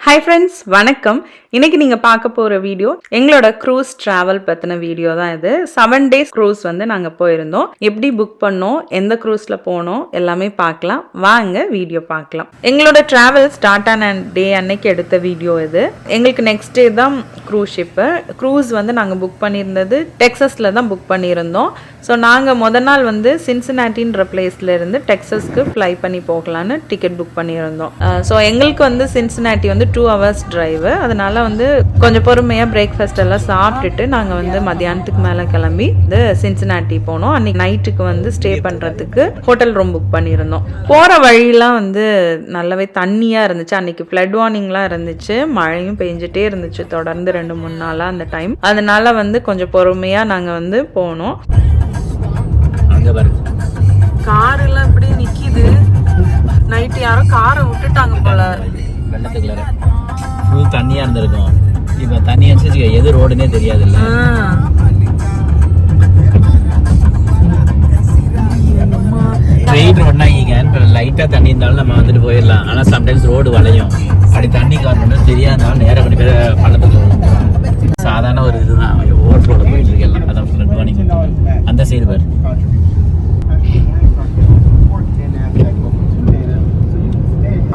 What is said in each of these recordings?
Hi friends, வணக்கம். இன்னைக்கு நீங்கள் பார்க்க போகிற வீடியோ எங்களோட க்ரூஸ் ட்ராவல் பற்றின வீடியோ தான் இது. 7 days க்ரூஸ் வந்து நாங்கள் போயிருந்தோம். எப்படி புக் பண்ணோம், எந்த க்ரூஸில் போனோம் எல்லாமே பார்க்கலாம். வாங்க வீடியோ பார்க்கலாம். எங்களோட ட்ராவல் ஸ்டார்ட் ஆன டே அன்னைக்கு எடுத்த வீடியோ இது. எங்களுக்கு நெக்ஸ்ட் டே தான் க்ரூஸ் ஷிப்பு. க்ரூஸ் வந்து நாங்கள் புக் பண்ணியிருந்தது டெக்ஸஸில் தான் புக் பண்ணியிருந்தோம். ஸோ நாங்கள் முதல் நாள் வந்து சின்சினாட்டின்ற பிளேஸில் இருந்து டெக்ஸஸ்க்கு ஃப்ளை பண்ணி போகலான்னு டிக்கெட் புக் பண்ணியிருந்தோம். ஸோ எங்களுக்கு வந்து சின்சினாட்டி வந்து 2 hours டிரைவு. அதனால வந்து கொஞ்சம் பொறுமையாக பிரேக்ஃபாஸ்ட் எல்லாம் சாப்பிட்டுட்டு நாங்கள் வந்து மத்தியானத்துக்கு மேலே கிளம்பி வந்து சின்சினாட்டி போனோம். அன்னைக்கு நைட்டுக்கு வந்து ஸ்டே பண்ணுறதுக்கு ஹோட்டல் ரூம் புக் பண்ணியிருந்தோம். போகிற வழியெலாம் வந்து நல்லாவே தண்ணியாக இருந்துச்சு. அன்னைக்கு ஃப்ளட் வார்னிங்லாம் இருந்துச்சு. மழையும் பெஞ்சிட்டே இருந்துச்சு தொடர்ந்து 2-3 நாளாக அந்த டைம். அதனால வந்து கொஞ்சம் பொறுமையாக நாங்கள் வந்து போனோம். கார் எல்லாம் இப்படி நிக்குது. நைட்டு யாரோ காரை விட்டுட்டாங்க போல. வெள்ளத்துக்குள்ள ஃபுல் தண்ணியா இருந்திருக்கும். இப்ப தண்ணி அடிச்சு எது ரோடுனே தெரியாது. இல்ல ட்ரெயின் ரோட்னா இங்க லைட்டா தண்ணி இருந்தாலும் நம்ம வந்துட்டு போயிடலாம். ஆனா சம்டைம்ஸ் ரோடு வளையும். அப்படி தண்ணி காரணம் தெரியாதனால நேரம் கொண்டு போய் பள்ளத்துக்கு சாதாரண ஒரு இதுதான். ஓவர் ரோடு போயிட்டு இருக்கலாம். அதான் ஃப்ளட் வார்னிங் அந்த சைடு பாரு.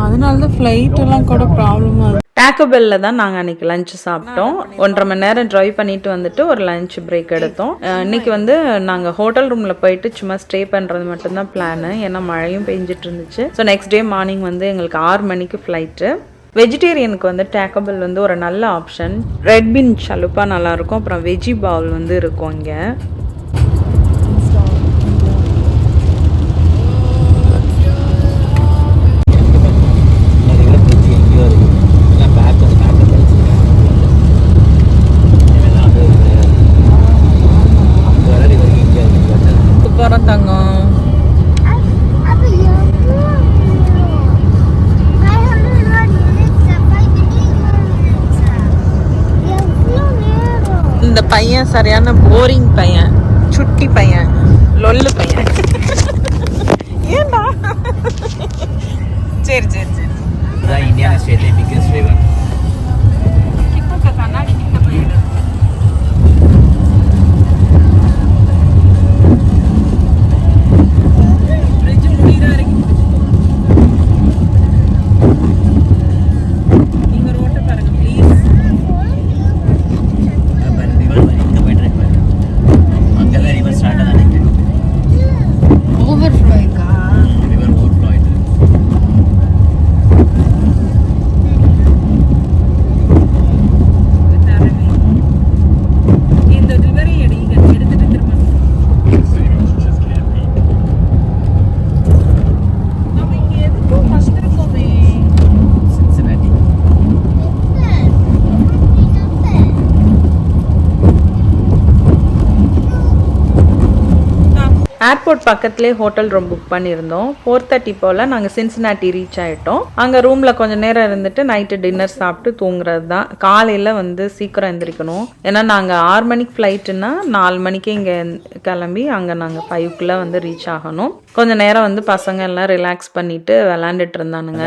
அதனால தான் ஃப்ளைட் எல்லாம் கூட ப்ராப்ளமாக இருக்குது. டேக்கோ பெல்ல தான் நாங்கள் அன்றைக்கி லஞ்ச் சாப்பிட்டோம். 1.5 மணி நேரம் ட்ரைவ் பண்ணிட்டு வந்துட்டு ஒரு லஞ்ச் பிரேக் எடுத்தோம். இன்னைக்கு வந்து நாங்கள் ஹோட்டல் ரூமில் போயிட்டு சும்மா ஸ்டே பண்ணுறது மட்டும்தான் பிளானு. ஏன்னா மழையும் பெஞ்சிட்டு இருந்துச்சு. ஸோ நெக்ஸ்ட் டே மார்னிங் வந்து எங்களுக்கு 6 மணிக்கு ஃப்ளைட்டு. வெஜிடேரியனுக்கு வந்து டேக்கோ பெல் வந்து ஒரு நல்ல ஆப்ஷன். ரெட் பீன் சலுப்பா நல்லாயிருக்கும். அப்புறம் வெஜி பவுல் வந்து இருக்கும் இங்கே. இந்த பையன் சரியான போரிங் பையன், சுட்டி பையன், லொல்லு பையன். ஏண்டா? சரி சரி சரி. இதான் இந்தியானா ஸ்டேட்லேயே பிக்கஸ்ட் ரிவர். கண்ணாடி கிட்ட போயிடு. ஏர்போர்ட் பக்கத்துலேயே ஹோட்டல் ரூம் புக் பண்ணியிருந்தோம். 4:30 போல் நாங்கள் சின்சினாட்டி ரீச் ஆகிட்டோம். அங்கே ரூமில் கொஞ்சம் நேரம் இருந்துட்டு நைட்டு டின்னர் சாப்பிட்டு தூங்குறது தான். காலையில் வந்து சீக்கிரம் எழுந்திரிக்கணும். ஏன்னா நாங்கள் 6 மணிக்கு ஃப்ளைட்டுன்னா 4 மணிக்கு இங்கே கிளம்பி அங்கே நாங்கள் 5க்குள்ளே வந்து ரீச் ஆகணும். கொஞ்சம் நேரம் வந்து பசங்க எல்லாம் ரிலாக்ஸ் பண்ணிட்டு விளாண்டுட்டு இருந்தானுங்க.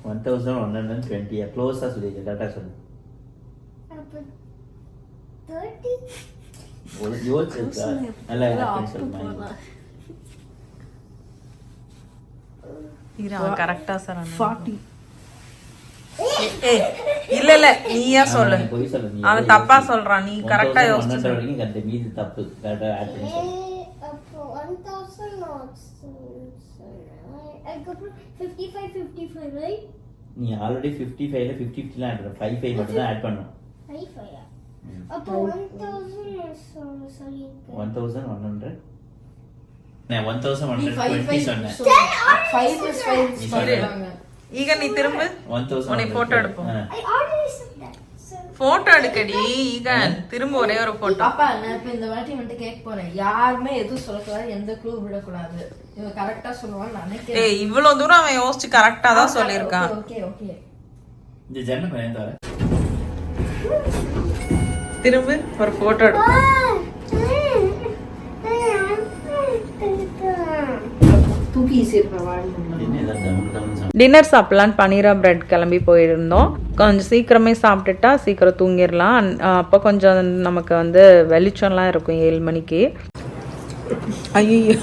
1120 க்ளோஸாக சொல்லிடுச்சு. கரெக்டாக சொல்லு. இல்ல நீயா சொல்லு. அவன் தப்பா சொல்றான். நீ கரெக்டா யோசிச்சு மீதி தப்பு. நீ ஆல்ரெடி 55ல 50 ஆட் பண்ண. 55 மட்டும் தான் ஆட் பண்ணனும். 55 அப்போ 1100 நான் 1120 சொன்னேன். 5 + 5 சொல்றாங்க. ஈக நீ திரும்ப 1000 உன்னை போட்டோ எடுப்போம். போட்டோ எடுக்கடி. ஈக திரும்ப ஒரே ஒரு போட்டோ. அப்பா நான் இப்ப இந்த வாட்டி மட்டும் கேட்க போறேன். யாருமே எதுவும் சொல்லக்கூடாது, எந்த க்ளூ விட கூடாது. இவன் கரெக்ட்டா சொல்லுவான்னு நினைக்கிறேன். ஏய் இவ்வளவு தூரம் அவன் யோசிச்சு கரெக்ட்டா தான் சொல்லிருக்கான். Okay okay. இந்த ஜென்ன பையன் தர திரும்ப ஒரு போட்டோ எடுப்போம். தூக்கி ஈஸியிருப்பேன் வாழ்ந்து. டின்னர் சாப்பிட்லான்னு பனீரா பிரெட் கிளம்பி போயிருந்தோம். கொஞ்சம் சீக்கிரமே சாப்பிட்டுட்டா சீக்கிரம் தூங்கிடலாம். அப்போ கொஞ்சம் நமக்கு வந்து வெளிச்சம்லாம் இருக்கும் 7 மணிக்கு. ஐயோ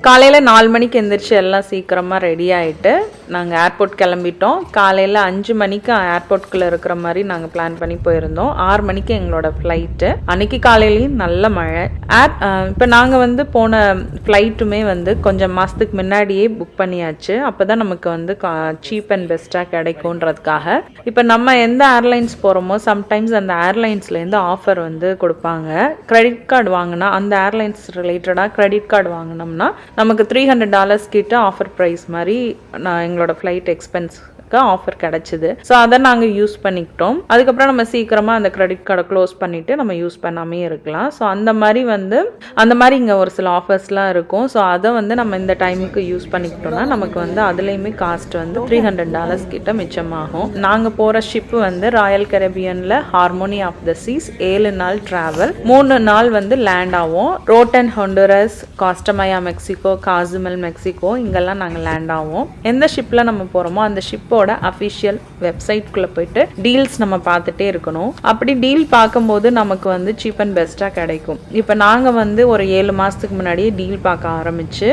காலையில் 4 மணிக்கு எந்திரிச்சு எல்லாம் சீக்கிரமாக ரெடி ஆகிட்டு நாங்கள் ஏர்போர்ட் கிளம்பிட்டோம். காலையில் 5 மணிக்கு ஏர்போர்ட்குள்ளே இருக்கிற மாதிரி நாங்கள் பிளான் பண்ணி போயிருந்தோம். 6 மணிக்கு எங்களோட ஃப்ளைட்டு. அன்னைக்கு காலையிலையும் நல்ல மழை. இப்போ நாங்கள் வந்து போன ஃப்ளைட்டுமே வந்து கொஞ்சம் மாதத்துக்கு முன்னாடியே புக் பண்ணியாச்சு. அப்போ தான் நமக்கு வந்து சீப் அண்ட் பெஸ்ட்டாக கிடைக்குன்றதுக்காக. இப்போ நம்ம எந்த ஏர்லைன்ஸ் போகிறோமோ சம்டைம்ஸ் அந்த ஏர்லைன்ஸ்லேருந்து ஆஃபர் வந்து கொடுப்பாங்க. கிரெடிட் கார்டு வாங்கினா அந்த ஏர்லைன்ஸ் ரிலேட்டடாக கிரெடிட் கார்டு வாங்கினோம்னா நமக்கு $300 கிட்ட ஆஃபர் ப்ரைஸ் மாதிரி எங்களோட ஃப்ளைட் எக்ஸ்பென்ஸ்க்கு ஆஃபர் கிடைச்சிது. ஸோ அதை நாங்கள் யூஸ் பண்ணிக்கிட்டோம். அதுக்கப்புறம் நம்ம சீக்கிரமாக அந்த கிரெடிட் கார்டை க்ளோஸ் பண்ணிவிட்டு நம்ம யூஸ் பண்ணாமே இருக்கலாம். ஸோ அந்த மாதிரி இங்கே ஒரு சில ஆஃபர்ஸ்லாம் இருக்கும். ஸோ அதை வந்து நம்ம இந்த டைமுக்கு யூஸ் பண்ணிக்கிட்டோம்னா நமக்கு வந்து அதுலேயுமே காஸ்ட் வந்து $300 கிட்ட மிச்சமாகும். நாங்கள் போகிற ஷிப்பு வந்து ராயல் கரீபியனில் ஹார்மோனி ஆஃப் த சீஸ் 7 நாள் ட்ராவல். 3 நாள் வந்து லேண்ட் ஆகும். Roatan Honduras, Costa Maya Mexico, Cozumel Mexico இங்கெல்லாம் நாங்கள் லேண்ட் ஆகும். எந்த ஷிப்பில் நம்ம போகிறோமோ அந்த ஷிப்போட அஃபிஷியல் வெப்சைட்குள்ளே போயிட்டு டீல்ஸ் நம்ம பார்த்துட்டே இருக்கணும். அப்படி டீல் பார்க்கும்போது நமக்கு வந்து சீப் அண்ட் பெஸ்ட்டாக கிடைக்கும். இப்போ நாங்கள் வந்து ஒரு 7 மாதத்துக்கு முன்னாடியே டீல் பார்க்க ஆரம்பித்து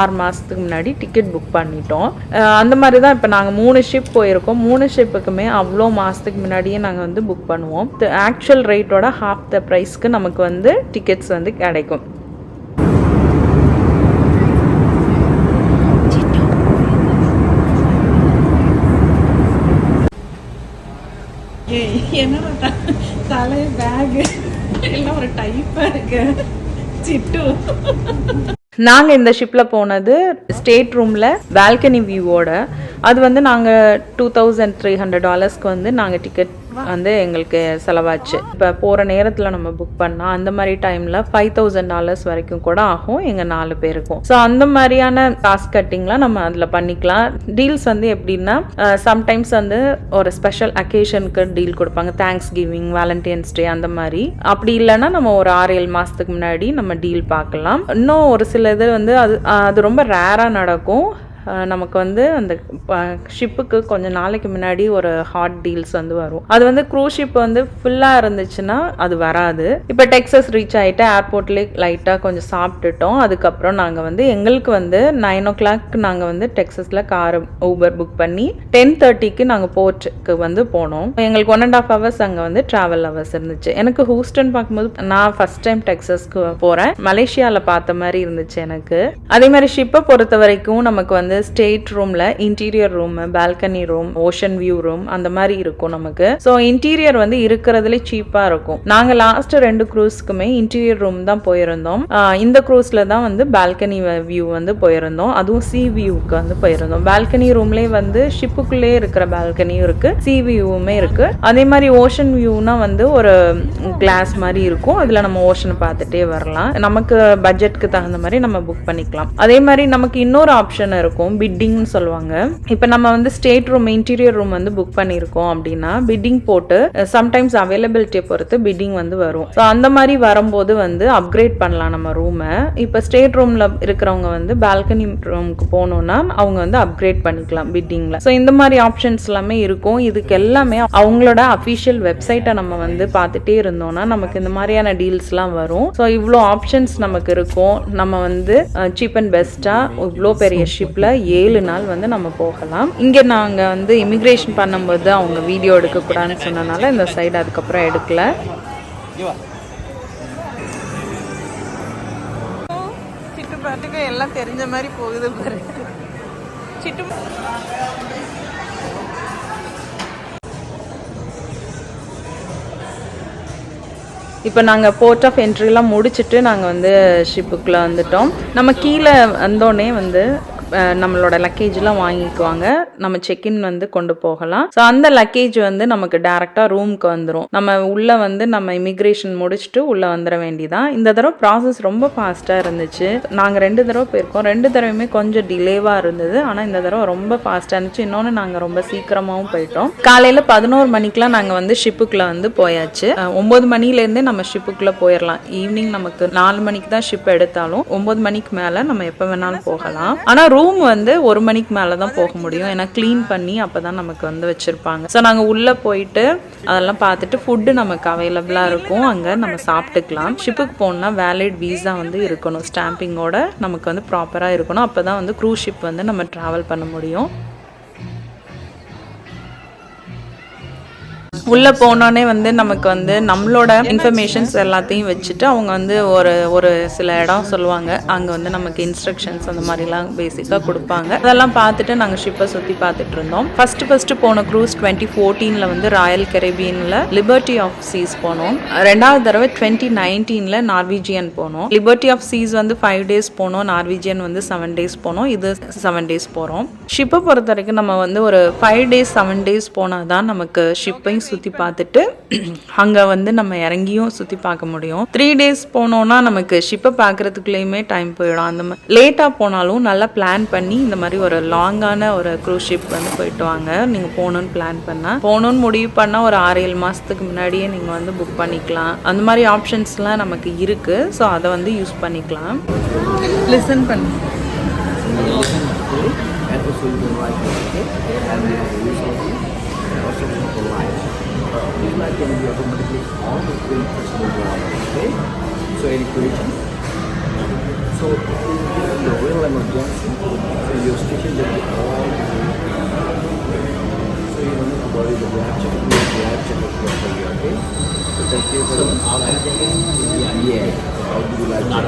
6 மாதத்துக்கு முன்னாடி டிக்கெட் புக் பண்ணிட்டோம். அந்த மாதிரி தான் இப்போ நாங்கள் 3 ஷிப் போயிருக்கோம். 3 ஷிப்புக்குமே அவ்வளோ மாதத்துக்கு முன்னாடியே நாங்கள் வந்து புக் பண்ணுவோம். ஆக்சுவல் ரேட்டோட half the ப்ரைஸ்க்கு நமக்கு வந்து டிக்கெட்ஸ் வந்து கிடைக்கும். என்னோட தலை பேகு எல்லாம் ஒரு டைப்பாக இருக்கு. சிட்டு நாங்கள் இந்த ஷிப்பில் போனது ஸ்டேட் ரூமில் பால்கனி வியூவோட. அது வந்து நாங்கள் $2,300 வந்து நாங்கள் டிக்கெட் வந்து எங்களுக்கு செலவாச்சு. இப்போ போகிற நேரத்தில் நம்ம புக் பண்ணால் அந்த மாதிரி டைமில் $5,000 வரைக்கும் கூட ஆகும் எங்கள் 4 பேருக்கும். ஸோ அந்த மாதிரியான காஸ்ட் கட்டிங்லாம் நம்ம அதில் பண்ணிக்கலாம். டீல்ஸ் வந்து எப்படின்னா சம்டைம்ஸ் வந்து ஒரு ஸ்பெஷல் அக்கேஷனுக்கு டீல் கொடுப்பாங்க. தேங்க்ஸ் கிவிங், வேலண்டைன்ஸ் டே அந்த மாதிரி. அப்படி இல்லைன்னா நம்ம ஒரு 6-7 மாதத்துக்கு முன்னாடி நம்ம டீல் பார்க்கலாம். இன்னும் ஒரு சில இது வந்து அது ரொம்ப ரேராக நடக்கும். நமக்கு வந்து அந்த ஷிப்புக்கு கொஞ்சம் நாளைக்கு முன்னாடி ஒரு ஹாட் டீல்ஸ் வந்து வரும். அது வந்து க்ரூஸ் ஷிப் வந்து ஃபுல்லாக இருந்துச்சுன்னா அது வராது. இப்போ டெக்ஸஸ் ரீச் ஆகிட்டு ஏர்போர்ட்லேயே லைட்டாக கொஞ்சம் சாப்பிட்டுட்டோம். அதுக்கப்புறம் நாங்கள் வந்து எங்களுக்கு வந்து 9 o'clock நாங்கள் வந்து டெக்ஸஸில் கார் ஊபர் புக் பண்ணி 10:30க்கு நாங்கள் போர்ட்டுக்கு வந்து போனோம். எங்களுக்கு 1.5 hours அங்கே வந்து ட்ராவல் ஹவர்ஸ் இருந்துச்சு. எனக்கு ஹூஸ்டன் பார்க்கும்போது நான் ஃபர்ஸ்ட் டைம் டெக்ஸஸ்க்கு போகிறேன். மலேசியாவில் பார்த்த மாதிரி இருந்துச்சு எனக்கு. அதே மாதிரி ஷிப்பை பொறுத்த வரைக்கும் நமக்கு வந்து ஸ்டேட் ரூம்ல interior room, balcony room, ocean view room அந்த மாதிரி இருக்கும் நமக்கு. ஸோ இன்டீரியர் வந்து இருக்கிறதுல சீப்பா இருக்கும். நாங்க லாஸ்ட் 2 க்ரூஸ்க்குமே இன்டீரியர் ரூம் தான் போயிருந்தோம். இந்த க்ரூஸ்ல தான் வந்து பால்கனி வியூ வந்து போயிருந்தோம். அதுவும் சி வியூக்கு வந்து போயிருந்தோம். பால்கனி ரூம்லேயே வந்து ஷிப்புக்குள்ளே இருக்கிற பால்கனியும் இருக்கு, சி வியூவுமே இருக்கு. அதே மாதிரி ஓஷன் வியூனா வந்து ஒரு கிளாஸ் மாதிரி இருக்கும். அதுல நம்ம ஓஷனை பார்த்துட்டே வரலாம். நமக்கு பட்ஜெட்க்கு தகுந்த மாதிரி நம்ம புக் பண்ணிக்கலாம். அதே மாதிரி நமக்கு இன்னொரு ஆப்ஷன் இருக்கும், பிட்டிங்னு சொல்லுவாங்க. இப்போ நம்ம வந்து ஸ்டேட் ரூம் இன்டீரியர் ரூம் வந்து புக் பண்ணியிருக்கோம் அப்படின்னா பிட்டிங் போட்டு சம்டைம்ஸ் அவைலபிலிட்டியை பொறுத்து பிட்டிங் வந்து வரும். ஸோ அந்த மாதிரி வரும்போது வந்து அப்கிரேட் பண்ணலாம் நம்ம ரூமை. இப்போ ஸ்டேட் ரூமில் இருக்கிறவங்க வந்து பால்கனி ரூமுக்கு போகணுன்னா அவங்க வந்து அப்கிரேட் பண்ணிக்கலாம் பிட்டிங்கில். ஸோ இந்த மாதிரி ஆப்ஷன்ஸ் எல்லாமே இருக்கும். இதுக்கு எல்லாமே அவங்களோட அஃபிஷியல் வெப்சைட்டை நம்ம வந்து பார்த்துட்டே இருந்தோம்னா நமக்கு இந்த மாதிரியான டீல்ஸ்லாம் வரும். ஸோ இவ்வளோ ஆப்ஷன்ஸ் நமக்கு இருக்கும். நம்ம வந்து சீப் அண்ட் பெஸ்ட்டாக இவ்வளோ பெரிய ஷிப்பில் 7 நாள் வந்து நம்ம போகலாம். இங்கே நாங்கள் வந்து இமிக்ரேஷன் பண்ணும்போது அவங்க வீடியோ எடுக்கக்கூடாதுன்னு சொன்னனால இந்த சைடு அதுக்கப்புறம் எடுக்கல. சிட்டு பாட்டுக்கு எல்லாம் தெரிஞ்ச மாதிரி போகுது பாரு. சிட்டு இப்போ நாங்கள் போர்ட் ஆஃப் என்ட்ரிலாம் முடிச்சுட்டு நாங்கள் வந்து ஷிப்புக்குள்ளே வந்துட்டோம். நம்ம கீழே வந்தோடனே வந்து நம்மளோட லக்கேஜ்லாம் வாங்கிக்குவாங்க. நம்ம செக்இன் வந்து கொண்டு போகலாம். ஸோ அந்த லக்கேஜ் வந்து நமக்கு டேரெக்டாக ரூமுக்கு வந்துடும். நம்ம உள்ளே வந்து நம்ம இமிக்ரேஷன் முடிச்சுட்டு உள்ளே வந்துட வேண்டியதான். இந்த தடவை ப்ராசஸ் ரொம்ப ஃபாஸ்ட்டாக இருந்துச்சு. நாங்கள் 2 தடவை போயிருக்கோம். 2 தடவையுமே கொஞ்சம் டிலேவாக இருந்தது. ஆனால் இந்த தடவை ரொம்ப ஃபாஸ்ட்டாக இருந்துச்சு. இன்னொன்று நாங்கள் ரொம்ப சீக்கிரமாகவும் போயிட்டோம். காலையில் 11 மணிக்கெலாம் நாங்கள் வந்து ஷிப்புக்குள்ளே வந்து போயாச்சு. 9 மணிலேருந்தே நம்ம ஷிப்புக்குள்ளே போயிடலாம். ஈவினிங் நமக்கு 4 மணிக்கு தான் ஷிப் எடுத்தாலும் 9 மணிக்கு மேலே நம்ம எப்போ வேணாலும் போகலாம். ஆனால் ரூம் வந்து 1 மணிக்கு மேலே தான் போக முடியும். ஏன்னா க்ளீன் பண்ணி அப்போ தான் நமக்கு வந்து வச்சுருப்பாங்க. ஸோ நாங்கள் உள்ளே போயிட்டு அதெல்லாம் பார்த்துட்டு ஃபுட்டு நமக்கு அவைலபிளாக இருக்கும். அங்கே நம்ம சாப்பிட்டுக்கலாம். ஷிப்புக்கு போகணுன்னா வேலிட் வீசா வந்து இருக்கணும். ஸ்டாம்பிங்கோட நமக்கு வந்து ப்ராப்பராக இருக்கணும். அப்போ தான் வந்து க்ரூஸ் ஷிப் வந்து நம்ம ட்ராவல் பண்ண முடியும். உள்ளே போனோடனே வந்து நமக்கு வந்து நம்மளோட இன்ஃபர்மேஷன்ஸ் எல்லாத்தையும் வச்சுட்டு அவங்க வந்து ஒரு சில இடம் சொல்லுவாங்க. அங்கே வந்து நமக்கு இன்ஸ்ட்ரக்ஷன்ஸ் அந்த மாதிரிலாம் பேசிக்காக கொடுப்பாங்க. அதெல்லாம் பார்த்துட்டு நாங்கள் ஷிப்பை சுற்றி பார்த்துட்டு இருந்தோம். ஃபஸ்ட்டு போன க்ரூஸ் 2014 வந்து ராயல் கரீபியனில் லிபர்ட்டி ஆஃப் சீஸ் போனோம். 2வது தடவை 2019 நார்வீஜியன் போனோம். லிபர்ட்டி ஆஃப் சீஸ் வந்து 5 days போனோம். நார்வீஜியன் வந்து 7 days போனோம். இது 7 days போகிறோம். ஷிப்பை பொறுத்த வரைக்கும் நம்ம வந்து ஒரு 5 days 7 days போனால் தான் நமக்கு ஷிப்பையும் சுற்றி பார்த்துட்டு அங்கே வந்து நம்ம இறங்கியும் சுற்றி பார்க்க முடியும். 3 days போனோன்னா நமக்கு ஷிப்பை பார்க்குறதுக்குள்ளேயுமே டைம் போயிடும். அந்த மாதிரி லேட்டாக போனாலும் நல்லா பிளான் பண்ணி இந்த மாதிரி ஒரு லாங்கான ஒரு க்ரூஸ் ஷிப் வந்து போயிட்டு வாங்க. நீங்கள் போகணுன்னு பிளான் பண்ணால் போகணுன்னு முடிவு பண்ணால் ஒரு 6-7 மாதத்துக்கு முன்னாடியே நீங்கள் வந்து புக் பண்ணிக்கலாம். அந்த மாதிரி ஆப்ஷன்ஸ்லாம் நமக்கு இருக்குது. ஸோ அதை வந்து யூஸ் பண்ணிக்கலாம். லிசன் பண்ணி this light can be automatically on when possible one. Okay, so any question? So if the real emergency, so your station will be on. So you don't need to worry that we have checked it properly. Okay, so thank you very much. Yeah, how do you like it?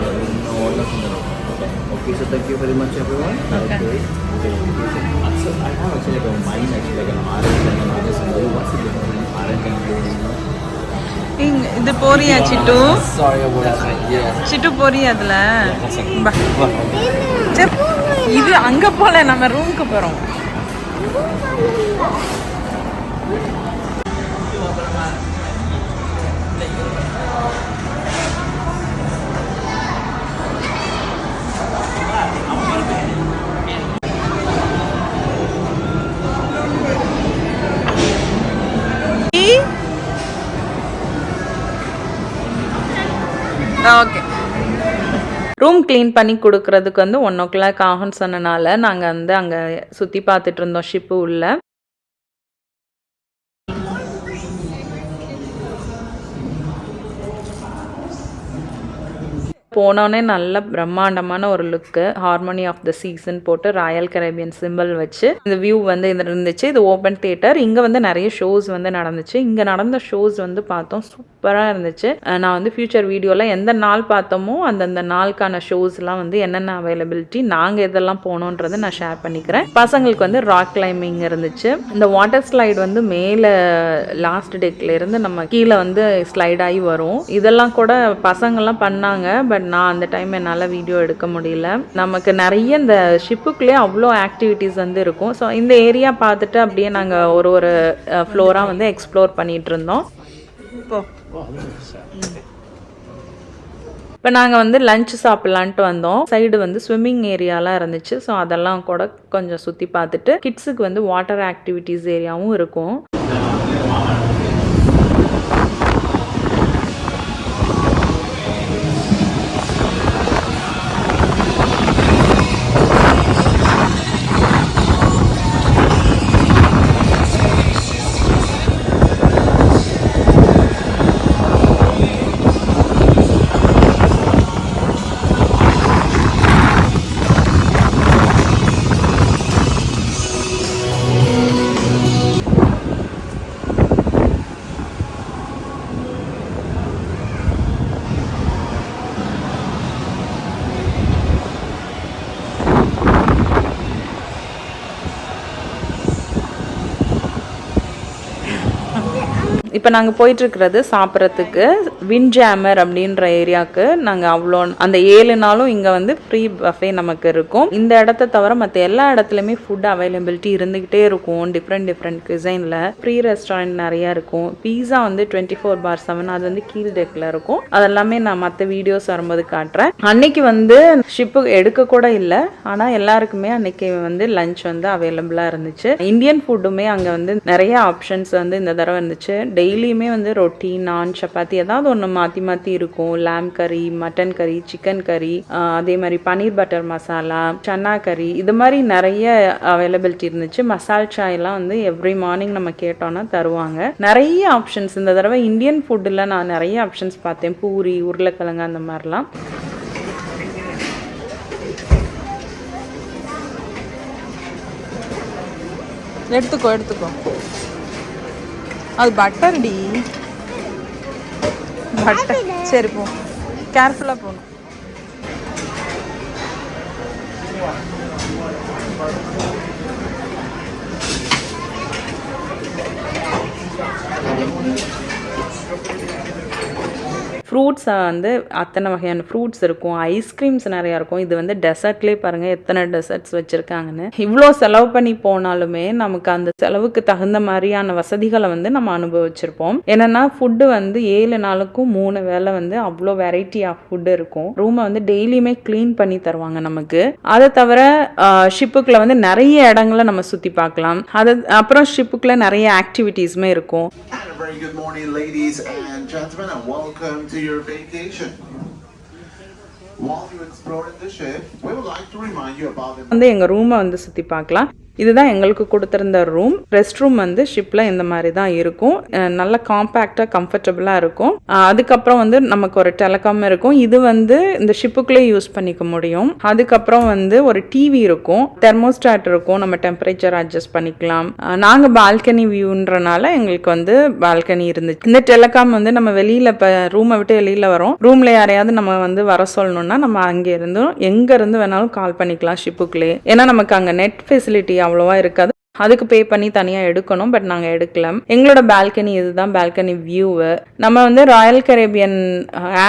Okay, so thank you very much everyone. Okay. So I have actually like a mind actually like an orange and an orange symbol. What's the difference between orange and green? இது போறியா சிட்டு? Sorry about that. Yeah. சிட்டு போறியா அதுல? Yeah, இது அங்க போல நம்ம ரூமுக்கு போறோம். ஓகே, ரூம் க்ளீன் பண்ணி கொடுக்கறதுக்கு வந்து 1 o'clock ஆகும்னு சொன்னனால நாங்கள் வந்து அங்கே சுற்றி பார்த்துட்டு இருந்தோம் ஷிப்பு உள்ள. போனோடனே நல்ல பிரம்மாண்டமான ஒரு லுக்கு, ஹார்மோனி ஆஃப் த சீசன் போட்டு ராயல் கரேபியன் சிம்பிள் வச்சு இந்த வியூ வந்து இது இருந்துச்சு. இது ஓப்பன் தியேட்டர். இங்கே வந்து நிறைய ஷோஸ் வந்து நடந்துச்சு. இங்கே நடந்த ஷோஸ் வந்து பார்த்தோம், சூப்பராக இருந்துச்சு. நான் வந்து ஃபியூச்சர் வீடியோவில் எந்த நாள் பார்த்தோமோ அந்தந்த நாளுக்கான ஷோஸ்லாம் வந்து என்னென்ன அவைலபிலிட்டி நாங்கள் இதெல்லாம் போனோன்றதை நான் ஷேர் பண்ணிக்கிறேன். பசங்களுக்கு வந்து ராக் கிளைம்பிங் இருந்துச்சு. இந்த வாட்டர் ஸ்லைடு வந்து மேலே லாஸ்ட் டெக்லேருந்து நம்ம கீழே வந்து ஸ்லைட் ஆகி வரும். இதெல்லாம் கூட பசங்கள்லாம் பண்ணாங்க. பட் நான் அந்த டைம் என்னால் வீடியோ எடுக்க முடியல. நமக்கு நிறைய இந்த ஷிப்புக்குள்ளேயே அவ்வளோ ஆக்டிவிட்டீஸ் வந்து இருக்கும். ஸோ இந்த ஏரியா பார்த்துட்டு அப்படியே நாங்கள் ஒரு ஃப்ளோராக வந்து எக்ஸ்ப்ளோர் பண்ணிகிட்டு இருந்தோம். இப்போ நாங்கள் வந்து லஞ்ச் சாப்பிட்லான்ட்டு வந்தோம். சைடு வந்து ஸ்விம்மிங் ஏரியாலாம் இருந்துச்சு. ஸோ அதெல்லாம் கூட கொஞ்சம் சுற்றி பார்த்துட்டு கிட்ஸுக்கு வந்து வாட்டர் ஆக்டிவிட்டீஸ் ஏரியாவும் இருக்கும். இப்போ நாங்கள் போயிட்டுருக்கிறது சாப்பிட்றதுக்கு விண்ட்ஜாமர் அப்படின்ற ஏரியாவுக்கு. நாங்கள் அவ்வளோ அந்த 7 நாளும் இங்கே வந்து ஃப்ரீ பஃபே நமக்கு இருக்கும். இந்த இடத்த தவிர மற்ற எல்லா இடத்துலையுமே ஃபுட் அவைலபிலிட்டி இருந்துக்கிட்டே இருக்கும். டிஃப்ரெண்ட் குசைனில் ஃப்ரீ ரெஸ்டாரண்ட் நிறையா இருக்கும். பீஸா வந்து 24/7 அது வந்து கீழ் டெக்கில் இருக்கும். அதெல்லாமே நான் மற்ற வீடியோஸ் வரும்போது காட்டுறேன். அன்னைக்கு வந்து ஷிப்பு எடுக்க கூட இல்லை, ஆனால் எல்லாருக்குமே அன்னைக்கு வந்து லஞ்ச் வந்து அவைலபிளாக இருந்துச்சு. இந்தியன் ஃபுட்டுமே அங்கே வந்து நிறைய ஆப்ஷன்ஸ் வந்து இந்த தடவை இருந்துச்சு. டெய்லியுமே வந்து ரொட்டி, நான், சப்பாத்தி ஏதாவது ஒன்று மாற்றி இருக்கும். லேம் கறி, மட்டன் கறி, சிக்கன் கறி, அதே மாதிரி பன்னீர் பட்டர் மசாலா, சன்னா கறி, இது மாதிரி நிறைய அவைலபிலிட்டி இருந்துச்சு. மசால் சாய்லாம் வந்து எவ்ரி மார்னிங் நம்ம கேட்டோம்னா தருவாங்க. நிறைய ஆப்ஷன்ஸ் இந்த தடவை இந்தியன் ஃபுட்டில் நான் நிறைய ஆப்ஷன்ஸ் பார்த்தேன். பூரி, உருளைக்கிழங்கு அந்த மாதிரிலாம். எடுத்துக்கோ அது பட்டர் டி, பட்டர். சரி போ, கேர்ஃபுல்லாக போகணும். ஃப்ரூட்ஸ் வந்து அத்தனை வகையான ஃப்ரூட்ஸ் இருக்கும். ஐஸ்கிரீம்ஸ் நிறையா இருக்கும். இது வந்து டெசர்ட்லேயே பாருங்கள் எத்தனை டெசர்ட்ஸ் வச்சுருக்காங்கன்னு. இவ்வளோ செலவு பண்ணி போனாலுமே நமக்கு அந்த செலவுக்கு தகுந்த மாதிரியான வசதிகளை வந்து நம்ம அனுபவிச்சிருப்போம். என்னென்னா ஃபுட்டு வந்து 7 நாளுக்கும் 3 வேளை வந்து அவ்வளோ வெரைட்டி ஆஃப் ஃபுட்டு இருக்கும். ரூமை வந்து டெய்லியுமே க்ளீன் பண்ணி தருவாங்க நமக்கு. அதை தவிர ஷிப்புக்குள்ள வந்து நிறைய இடங்களை நம்ம சுற்றி பார்க்கலாம். அப்புறம் ஷிப்புக்குள்ள நிறைய ஆக்டிவிட்டீஸுமே இருக்கும். Very good morning, ladies and gentlemen, and welcome to your vacation. While you're exploring the ship, we would like to remind you about the வந்து எங்க ரூமை வந்து சுத்தி பார்க்கலாம். இதுதான் எங்களுக்கு கொடுத்துருந்த ரூம். ரெஸ்ட் ரூம் வந்து ஷிப்பில் இந்த மாதிரி தான் இருக்கும். நல்ல காம்பேக்டாக கம்ஃபர்டபுளாக இருக்கும். அதுக்கப்புறம் வந்து நமக்கு ஒரு டெலகாம் இருக்கும். இது வந்து இந்த ஷிப்புக்குள்ளே யூஸ் பண்ணிக்க முடியும். அதுக்கப்புறம் வந்து ஒரு டிவி இருக்கும், தெர்மோஸ்டாட் இருக்கும், நம்ம டெம்பரேச்சர் அட்ஜஸ்ட் பண்ணிக்கலாம். நாங்கள் பால்கனி வியூன்றனால எங்களுக்கு வந்து பால்கனி இருந்துச்சு. இந்த டெலகாம் வந்து நம்ம வெளியில் இப்போ ரூமை விட்டு வெளியில் வரோம், ரூமில் யாரையாவது நம்ம வந்து வர சொல்லணும்னா நம்ம அங்கே இருந்தும் எங்கேருந்து வேணாலும் கால் பண்ணிக்கலாம் ஷிப்புக்குள்ளே. ஏன்னா நமக்கு அங்கே நெட் ஃபெசிலிட்டி அவ்வளோவா இருக்காது. அதுக்கு பே பண்ணி தனியாக எடுக்கணும். பட் நாங்கள் எடுக்கலாம். எங்களோட பால்கனி இதுதான் பால்கனி வியூவு. நம்ம வந்து ராயல் கரேபியன்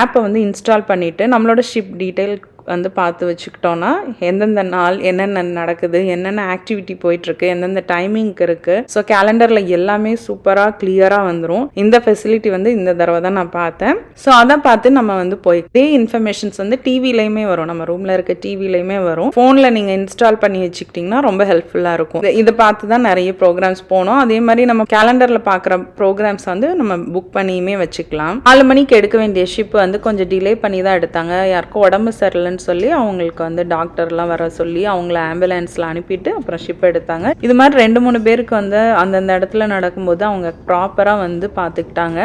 ஆப்பை வந்து இன்ஸ்டால் பண்ணிவிட்டு நம்மளோட ஷிப் டீட்டெயில் வந்து பார்த்து வச்சுக்கிட்டோன்னா எந்தெந்த நாள் என்னென்ன நடக்குது, என்னென்ன ஆக்டிவிட்டி போயிட்டுருக்கு, எந்தெந்த டைமிங்க்கு இருக்குது. ஸோ கேலண்டரில் எல்லாமே சூப்பராக கிளியராக வந்துடும். இந்த ஃபெசிலிட்டி வந்து இந்த தடவை தான் நான் பார்த்தேன். ஸோ அதை பார்த்து நம்ம வந்து இதே இன்ஃபர்மேஷன்ஸ் வந்து டிவிலையுமே வரும், நம்ம ரூமில் இருக்க டிவிலையுமே வரும். ஃபோனில் நீங்கள் இன்ஸ்டால் பண்ணி வச்சுக்கிட்டிங்கன்னா ரொம்ப ஹெல்ப்ஃபுல்லாக இருக்கும். இதை பார்த்து தான் நிறைய ப்ரோக்ராம்ஸ் போனோம். அதே மாதிரி நம்ம கேலண்டரில் பார்க்குற ப்ரோக்ராம்ஸ் வந்து நம்ம புக் பண்ணியுமே வச்சுக்கலாம். 4 மணிக்கு எடுக்க வேண்டிய ஷிப் வந்து கொஞ்சம் டிலே பண்ணி தான் எடுத்தாங்க. யாருக்கும் உடம்பு சரியில்லைன்னு சொல்லி அவங்களுக்கு வந்து டாக்டர்லாம் வர சொல்லி அவங்கள ஆம்புலன்ஸில் அனுப்பிட்டு அப்புறம் ஷிப் எடுத்தாங்க. இது மாதிரி 2-3 பேருக்கு வந்து அந்தந்த இடத்துல நடக்கும்போது அவங்க ப்ராப்பராக வந்து பார்த்துக்கிட்டாங்க.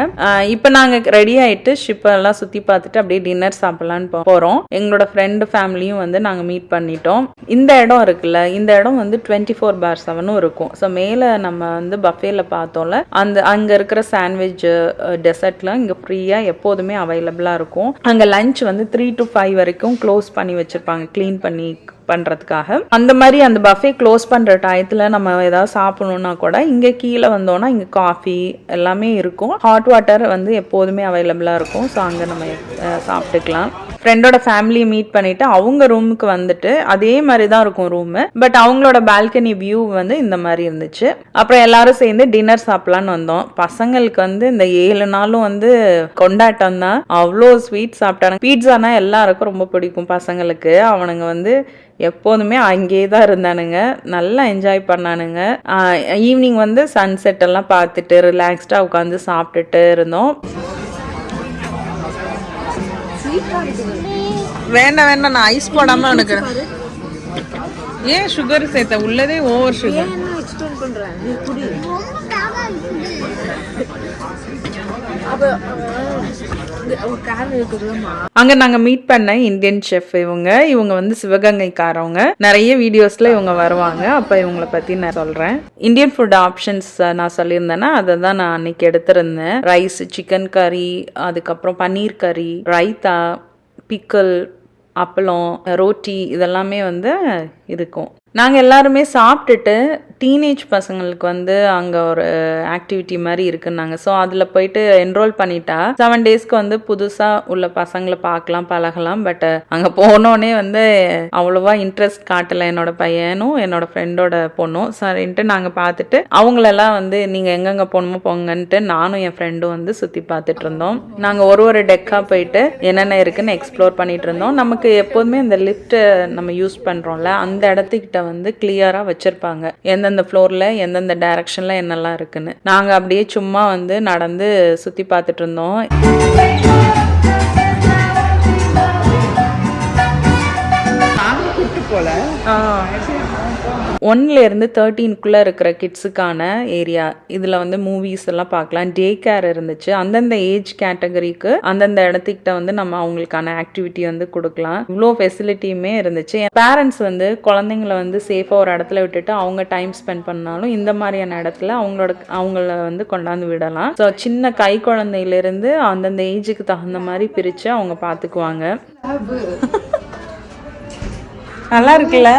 இப்போ நாங்கள் ரெடி ஆகிட்டு ஷிப்பெல்லாம் சுற்றி பார்த்துட்டு அப்படியே டின்னர் சாப்பிட்லான்னு போகிறோம். எங்களோட ஃப்ரெண்டு ஃபேமிலியும் வந்து நாங்கள் மீட் பண்ணிட்டோம். இந்த இடம் இருக்குல்ல, இந்த இடம் வந்து 24/7 இருக்கும். ஸோ மேலே நம்ம வந்து பஃபேல பார்த்தோம்ல, அங்கே இருக்கிற சாண்ட்விச் டெசர்ட்லாம் இங்கே ஃப்ரீயாக எப்போதுமே அவைலபிளாக இருக்கும். அங்கே லஞ்ச் வந்து 3 to 5 வரைக்கும் க்ளோஸ் பண்ணி வச்சிருப்பாங்க, க்ளீன் பண்ணி பண்றதுக்காக. அந்த மாதிரி அந்த பஃபே க்ளோஸ் பண்ற டயத்துல நம்ம ஏதாவது சாப்பிடணும்னா கூட இங்க கீழே வந்தோம்னா இங்க காஃபி எல்லாமே இருக்கும். ஹாட் வாட்டர் வந்து எப்போதுமே அவைலபிளா இருக்கும். ஸோ அங்க நம்ம சாப்பிட்டுக்கலாம். ஃப்ரெண்டோட ஃபேமிலியை மீட் பண்ணிட்டு அவங்க ரூமுக்கு வந்துட்டு அதே மாதிரி தான் இருக்கும் ரூமு. பட் அவங்களோட பால்கனி வியூ வந்து இந்த மாதிரி இருந்துச்சு. அப்புறம் எல்லாரும் சேர்ந்து டின்னர் சாப்பிடலான்னு வந்தோம். பசங்களுக்கு வந்து இந்த 7 நாளும் வந்து கொண்டாட்டம் தான். அவ்வளோ ஸ்வீட் சாப்பிட்டாங்க. பீட்சானா எல்லாருக்கும் ரொம்ப பிடிக்கும் பசங்களுக்கு. அவனுங்க வந்து எப்போதுமே அங்கேயே தான் இருந்தானுங்க, நல்லா என்ஜாய் பண்ணானுங்க. ஈவினிங் வந்து சன்செட் எல்லாம் பார்த்துட்டு ரிலாக்ஸ்டாக உட்காந்து சாப்பிட்டுட்டு இருந்தோம். வேண்டாம் நான் ஐஸ் போடாம உனக்கு ஏன் சுகர் சேர்த்த, உள்ளதே ஓவர் சுகர். அங்க நாங்க மீட் பண்ண இந்தியன் செஃப் இவங்க வந்து சிவகங்கைக்காரவங்க. நிறைய வீடியோஸ்ல இவங்க வருவாங்க. அப்ப இவங்களை பத்தி நான் சொல்றேன். இந்தியன் ஃபுட் ஆப்ஷன்ஸ் நான் சொல்லியிருந்தேன்னா அதை தான் நான் அன்னைக்கு எடுத்திருந்தேன். ரைஸ், சிக்கன் கறி, அதுக்கப்புறம் பன்னீர் கறி, ரைத்தா, பிக்கல், அப்பளம், ரோட்டி இதெல்லாமே வந்து இருக்கும். நாங்கள் எல்லாருமே சாப்பிட்டுட்டு டீனேஜ் பசங்களுக்கு வந்து அங்கே ஒரு ஆக்டிவிட்டி மாதிரி இருக்குன்னாங்க. ஸோ அதில் போயிட்டு என்ரோல் பண்ணிட்டா 7 டேஸ்க்கு வந்து புதுசாக உள்ள பசங்களை பார்க்கலாம், பழகலாம். பட் அங்கே போனோடனே வந்து அவ்வளோவா இன்ட்ரெஸ்ட் காட்டலை என்னோட பையனும் என்னோட ஃப்ரெண்டோட பொண்ணும். சரின்ட்டு நாங்கள் பார்த்துட்டு அவங்களெல்லாம் வந்து நீங்கள் எங்கெங்கே போகணுமோ போங்கன்ட்டு நானும் என் ஃப்ரெண்டும் வந்து சுற்றி பார்த்துட்டு இருந்தோம். நாங்கள் ஒரு டெக்காக போயிட்டு என்னென்ன இருக்குன்னு எக்ஸ்ப்ளோர் பண்ணிட்டு இருந்தோம். நமக்கு எப்போதுமே இந்த லிஃப்ட் நம்ம யூஸ் பண்ணுறோம்ல, அந்த இடத்துக்கிட்ட வந்து கிளியராக வச்சுருப்பாங்க எந்தெந்த ஃப்ளோரில் எந்தெந்த டைரக்ஷனில் என்னெல்லாம் இருக்குன்னு. நாங்கள் அப்படியே சும்மா வந்து நடந்து சுற்றி பார்த்துட்டு இருந்தோம். போல 1லேருந்து 13க்குள்ளே இருக்கிற கிட்ஸுக்கான ஏரியா. இதில் வந்து மூவிஸ் எல்லாம் பார்க்கலாம். டே கேர் இருந்துச்சு. அந்தந்த ஏஜ் கேட்டகரிக்கு அந்தந்த இடத்துக்கிட்ட வந்து நம்ம அவங்களுக்கான ஆக்டிவிட்டி வந்து கொடுக்கலாம். இவ்வளோ ஃபெசிலிட்டியுமே இருந்துச்சு. பேரண்ட்ஸ் வந்து குழந்தைங்கள வந்து சேஃபாக ஒரு இடத்துல விட்டுட்டு அவங்க டைம் ஸ்பெண்ட் பண்ணாலும் இந்த மாதிரியான இடத்துல அவங்கள வந்து கொண்டாந்து விடலாம். ஸோ சின்ன கை குழந்தையிலேருந்து அந்தந்த ஏஜுக்கு தகுந்த மாதிரி பிரித்து அவங்க பார்த்துக்குவாங்க. நல்லா இருக்குல்ல?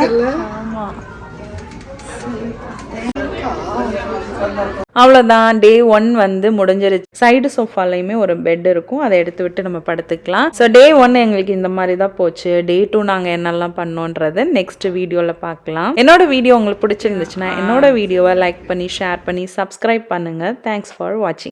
அவ்வளோதான், டே 1 வந்து முடிஞ்சிருச்சு. சைடு சோஃபாலையுமே ஒரு பெட் இருக்கும், அதை எடுத்து விட்டு நம்ம படுத்துக்கலாம். ஸோ டே 1 எங்களுக்கு இந்த மாதிரி தான் போச்சு. டே 2 நாங்கள் என்னெல்லாம் பண்ணோன்றதை நெக்ஸ்ட் வீடியோவில் பார்க்கலாம். என்னோட வீடியோ உங்களுக்கு பிடிச்சிருந்துச்சுன்னா என்னோட வீடியோவை லைக் பண்ணி ஷேர் பண்ணி சப்ஸ்கிரைப் பண்ணுங்கள். தேங்க்ஸ் ஃபார் வாட்சிங்.